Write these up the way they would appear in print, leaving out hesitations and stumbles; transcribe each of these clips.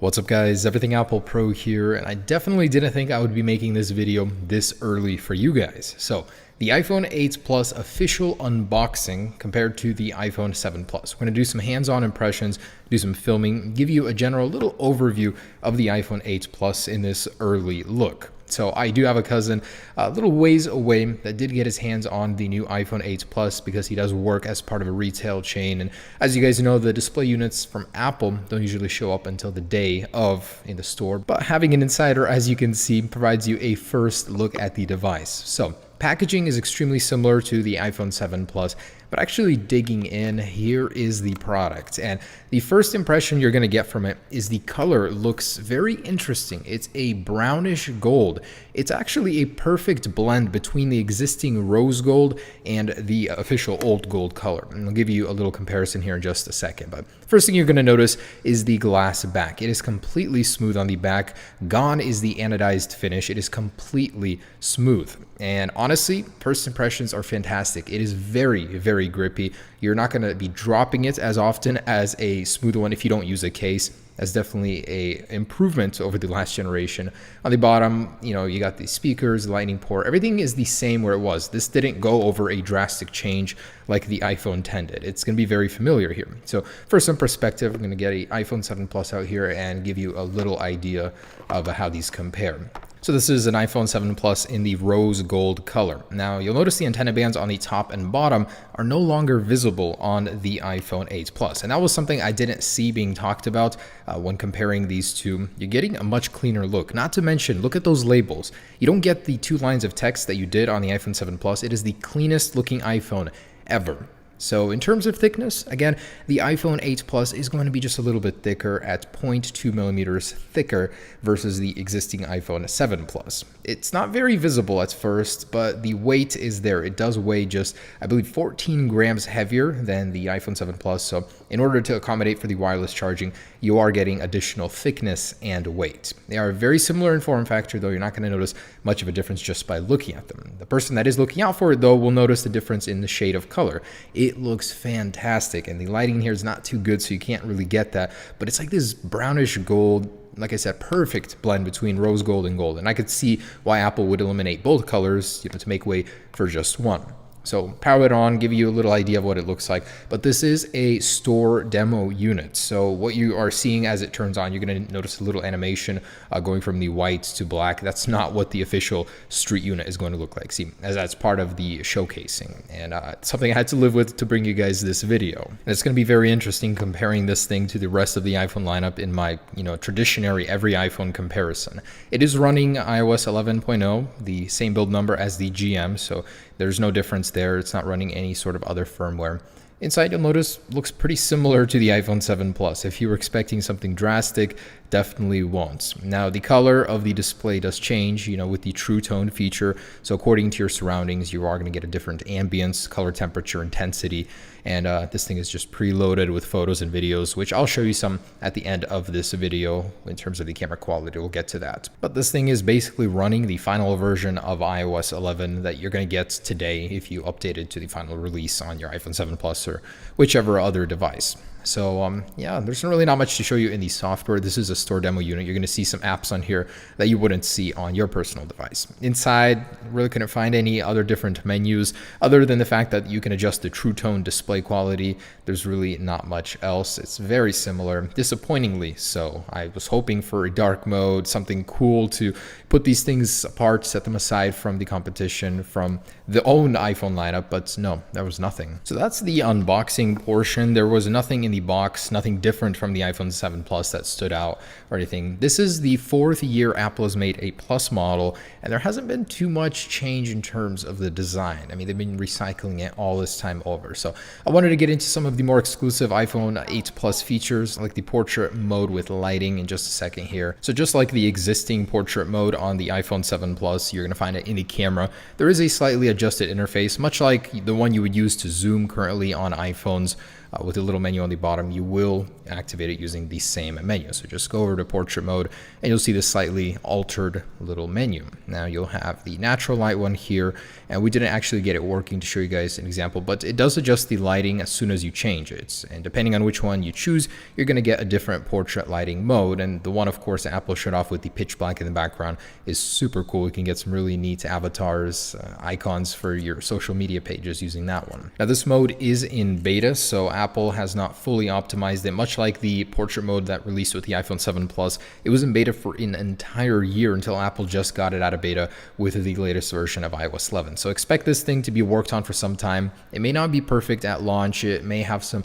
What's up guys, Everything Apple Pro here, and I definitely didn't think I would be making this video this early for you guys. So, the iPhone 8 Plus official unboxing compared to the iPhone 7 Plus. We're going to do some hands-on impressions, do some filming, give you a general little overview of the iPhone 8 Plus in this early look. So I do have a cousin a little ways away that did get his hands on the new iPhone 8 Plus because he does work as part of a retail chain. And as you guys know, the display units from Apple don't usually show up until the day of in the store. But having an insider, as you can see, provides you a first look at the device. So packaging is extremely similar to the iPhone 7 Plus, but actually digging in, here is the product. And the first impression you're going to get from it is the color looks very interesting. It's a brownish gold. It's actually a perfect blend between the existing rose gold and the official old gold color. And I'll give you a little comparison here in just a second. But first thing you're going to notice is the glass back. It is completely smooth on the back. Gone is the anodized finish. It is completely smooth. And honestly, first impressions are fantastic. It is very, very grippy. You're not going to be dropping it as often as a smooth one if you don't use a case. That's definitely a improvement over the last generation. On the bottom, you got the speakers, lightning port. Everything is the same where it was. This didn't go over a drastic change like the iPhone 10 did. It's going to be very familiar here. So for some perspective, I'm going to get an iPhone 7 Plus out here and give you a little idea of how these compare. So this is an iPhone 7 Plus in the rose gold color. Now you'll notice the antenna bands on the top and bottom are no longer visible on the iPhone 8 Plus. And that was something I didn't see being talked about when comparing these two. You're getting a much cleaner look. Not to mention, look at those labels. You don't get the 2 lines of text that you did on the iPhone 7 Plus. It is the cleanest looking iPhone ever. So in terms of thickness, again, the iPhone 8 Plus is going to be just a little bit thicker at 0.2 millimeters thicker versus the existing iPhone 7 Plus. It's not very visible at first, but the weight is there. It does weigh just, I believe, 14 grams heavier than the iPhone 7 Plus. So in order to accommodate for the wireless charging, you are getting additional thickness and weight. They are very similar in form factor, though you're not going to notice much of a difference just by looking at them. The person that is looking out for it, though, will notice the difference in the shade of color. It looks fantastic, and the lighting here is not too good, so you can't really get that, but it's like this brownish gold, like I said, perfect blend between rose gold and gold. And I could see why Apple would eliminate both colors, to make way for just one. So power it on, give you a little idea of what it looks like. But this is a store demo unit. So what you are seeing as it turns on, you're going to notice a little animation going from the white to black. That's not what the official street unit is going to look like. See, as that's part of the showcasing. And something I had to live with to bring you guys this video. And it's going to be very interesting comparing this thing to the rest of the iPhone lineup in my, traditionary every iPhone comparison. It is running iOS 11.0, the same build number as the GM. So there's no difference there. It's not running any sort of other firmware. Inside, you'll notice, looks pretty similar to the iPhone 7 Plus. If you were expecting something drastic, definitely won't. Now, the color of the display does change, with the True Tone feature. So according to your surroundings, you are going to get a different ambience, color, temperature, intensity. And this thing is just preloaded with photos and videos, which I'll show you some at the end of this video in terms of the camera quality. We'll get to that. But this thing is basically running the final version of iOS 11 that you're going to get today if you update it to the final release on your iPhone 7 Plus or whichever other device. So yeah, there's really not much to show you in the software. This is a store demo unit. You're going to see some apps on here that you wouldn't see on your personal device. Inside, really couldn't find any other different menus other than the fact that you can adjust the True Tone display quality. There's really not much else. It's very similar, disappointingly so. I was hoping for a dark mode, something cool to put these things apart, set them aside from the competition, from the own iPhone lineup, but no, there was nothing. So that's the unboxing portion. There was nothing in the box, nothing different from the iPhone 7 Plus that stood out or anything. This is the 4th year Apple has made a Plus model, and there hasn't been too much change in terms of the design. I mean, they've been recycling it all this time over. So I wanted to get into some of the more exclusive iPhone 8 Plus features, like the portrait mode with lighting in just a second here. So just like the existing portrait mode on the iPhone 7 Plus, you're going to find it in the camera. There is a slightly adjusted interface, much like the one you would use to zoom currently on iPhones with a little menu on the bottom, you will activate it using the same menu. So just go over to portrait mode and you'll see this slightly altered little menu. Now you'll have the natural light one here, and we didn't actually get it working to show you guys an example, but it does adjust the lighting as soon as you change it. And depending on which one you choose, you're going to get a different portrait lighting mode. And the one, of course, Apple showed off with the pitch black in the background is super cool. You can get some really neat avatars, icons for your social media pages using that one. Now this mode is in beta, so Apple has not fully optimized it, much like the portrait mode that released with the iPhone 7 Plus. It was in beta for an entire year until Apple just got it out of beta with the latest version of iOS 11. So expect this thing to be worked on for some time. It may not be perfect at launch. It may have some,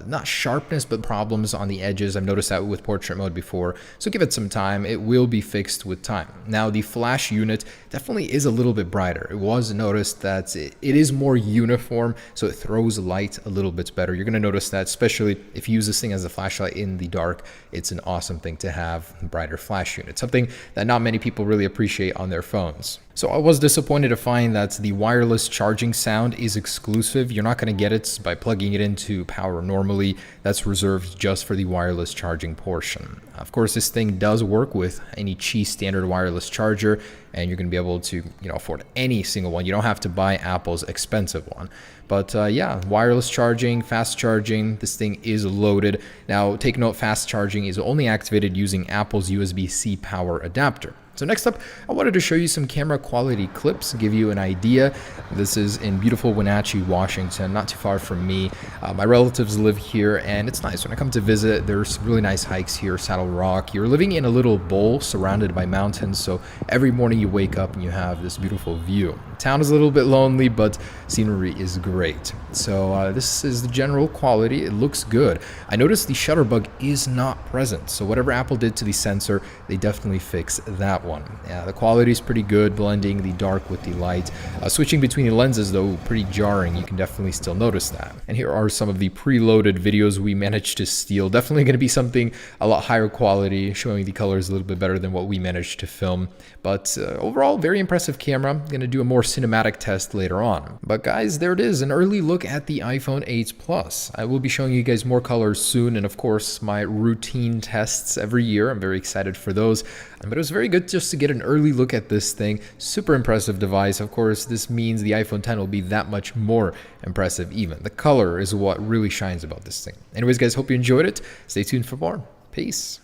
not sharpness, but problems on the edges. I've noticed that with portrait mode before. So give it some time. It will be fixed with time. Now the flash unit definitely is a little bit brighter. It was noticed that it is more uniform, so it throws light a little bit better. You're going to notice that, especially if you use this thing as a flashlight in the dark. It's an awesome thing to have, brighter flash unit, something that not many people really appreciate on their phones. So I was disappointed to find that the wireless charging sound is exclusive. You're not going to get it by plugging it into power normally. That's reserved just for the wireless charging portion. Of course, this thing does work with any Qi standard wireless charger, and you're going to be able to, afford any single one. You don't have to buy Apple's expensive one. But yeah, wireless charging, fast charging, this thing is loaded. Now, take note, fast charging is only activated using Apple's USB-C power adapter. So next up, I wanted to show you some camera quality clips, give you an idea. This is in beautiful Wenatchee, Washington, not too far from me. My relatives live here, and it's nice. When I come to visit, there's really nice hikes here, Saddle Rock. You're living in a little bowl surrounded by mountains, so every morning you wake up and you have this beautiful view. Town is a little bit lonely, but scenery is great. So this is the general quality. It looks good. I noticed the shutter bug is not present, so whatever Apple did to the sensor, they definitely fixed that one. Yeah, the quality is pretty good, blending the dark with the light. Switching between the lenses, though, pretty jarring. You can definitely still notice that. And here are some of the preloaded videos we managed to steal. Definitely going to be something a lot higher quality, showing the colors a little bit better than what we managed to film. But overall, very impressive camera. I'm going to do a more cinematic test later on. But guys, there it is, an early look at the iPhone 8 Plus. I will be showing you guys more colors soon, and of course, my routine tests every year. I'm very excited for those. But it was very good just to get an early look at this thing. Super impressive device. Of course, this means the iPhone 10 will be that much more impressive even. The color is what really shines about this thing. Anyways, guys, hope you enjoyed it. Stay tuned for more. Peace.